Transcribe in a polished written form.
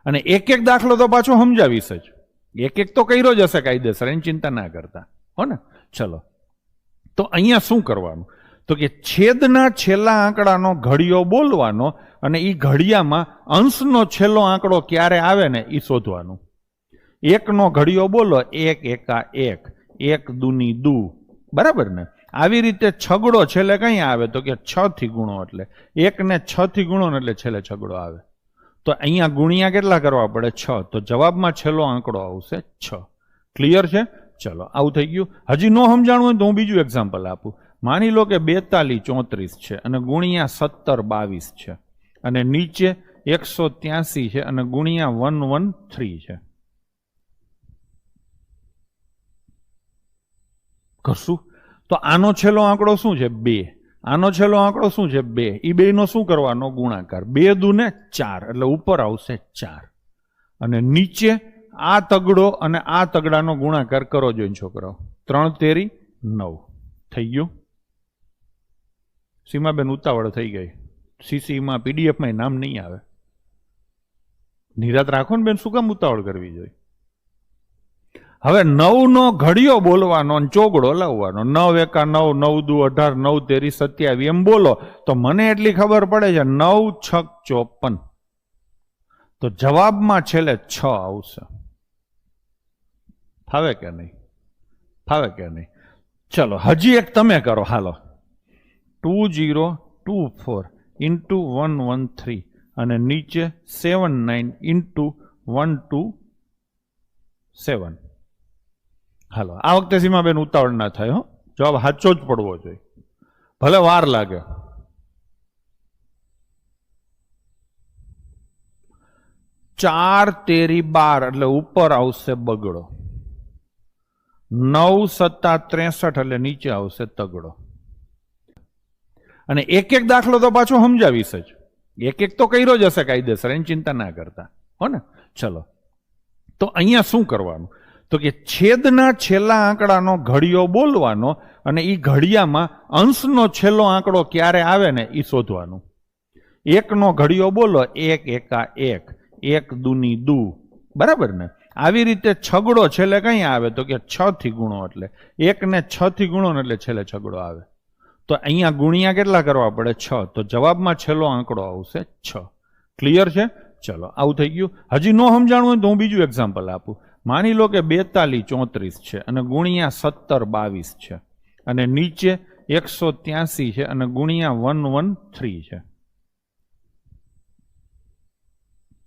અને એક એક દાખલો તો પાછો સમજાવીશ જ, એક એક તો કર્યો જ હશે કાયદેસર, એની ચિંતા ના કરતા હો ને. ચલો, તો અહીંયા શું કરવાનું, તો કે છેદના છેલ્લા આંકડાનો ઘડિયો બોલવાનો અને એ ઘડિયામાં અંશનો છેલ્લો આંકડો ક્યારે આવે ને એ શોધવાનું. એકનો ઘડિયો બોલો, એક એકા એક, એક દૂની દૂ, બરાબર ને. આવી રીતે છગડો છેલ્લે કઈ આવે, તો કે 6 થી ગુણો, એટલે 1 ને 6 થી ગુણો ને એટલે છેલ્લે છગડો આવે. તો અહીંયા ગુણ્યા કેટલા કરવા પડે? 6. તો જવાબમાં છેલ્લો આંકડો આવશે 6. ક્લિયર છે? ચલો, આવું થઈ ગયું. હજી ન સમજાણું હોય તો હું બીજું એક્ઝામ્પલ આપું. માની લો કે 42 34 છે અને ગુણ્યા 17 22 છે અને નીચે 183 છે અને ગુણ્યા 113 છે. કરશું તો આનો છેલ્લો આંકડો શું છે? 2. આનો છેલ્લો આંકડો શું છે? 2. એ બેનો શું કરવાનો? ગુણાકાર. 2 દૂને 4 એટલે ઉપર આવશે 4 અને નીચે આ તગડો અને આ તગડાનો ગુણાકાર કરો જોઈને છોકરાઓ. 3 તેરી 9 થઈ ગયું. સીમાબેન ઉતાવળ થઈ ગઈ. સીસીમાં પીડીએફમાં નામ નહીં આવે. નિરાત રાખો ને બેન, શું કામ ઉતાવળ કરવી જોઈએ? હવે 9 નો ઘડિયો બોલવાનો અને ચોગડો લાવવાનો. 9 એકા 9, 9 દુ 18, 9 તેરી 27 એમ બોલો તો મને એટલી ખબર પડે છે 9 6 54. તો જવાબમાં છેલ્લે 6 આવશે. ફાવે કે નહીં? ફાવે કે નહીં? ચલો હજી એક તમે કરો. હાલો, 2024 ઇન્ટુ 113 અને નીચે 79 ઇન્ટુ 127. હાલો, આ વખતે સીમાબેન ઉતાવળ ના થાય હો, જવાબ સાચો જ પડવો જોઈએ, ભલે વાર લાગે. ચાર તેરી 12 એટલે ઉપર આવશે બગડો. 9 સત્તા 63 એટલે નીચે આવશે તગડો. અને એક એક દાખલો તો પાછો સમજાવીશ જ, એક એક તો કર્યો જ હશે કાયદેસર, એની ચિંતા ના કરતા હો ને. ચલો, તો અહીંયા શું કરવાનું, તો કે છેદના છેલ્લા આંકડાનો ઘડિયો બોલવાનો અને એ ઘડિયામાં અંશનો છેલ્લો આંકડો ક્યારે આવે ને એ શોધવાનું. એકનો ઘડિયો બોલો, 1 એકા 1, 1 દૂની દૂ, બરાબર ને. આવી રીતે છગડો છેલ્લે કઈ આવે, તો કે 6 થી ગુણો, એટલે 1 ને 6 થી ગુણો ને એટલે છેલ્લે છગડો આવે. તો અહીંયા ગુણ્યા કેટલા કરવા પડે? 6. તો જવાબમાં છેલ્લો આંકડો આવશે 6. ક્લિયર છે? ચલો, આવું થઈ ગયું. હજી ન સમજાણું હોય તો હું બીજું એક્ઝામ્પલ આપું. માની લો કે 42 34 છે અને ગુણ્યા 17 22 છે અને નીચે 183 છે અને ગુણ્યા 113 છે.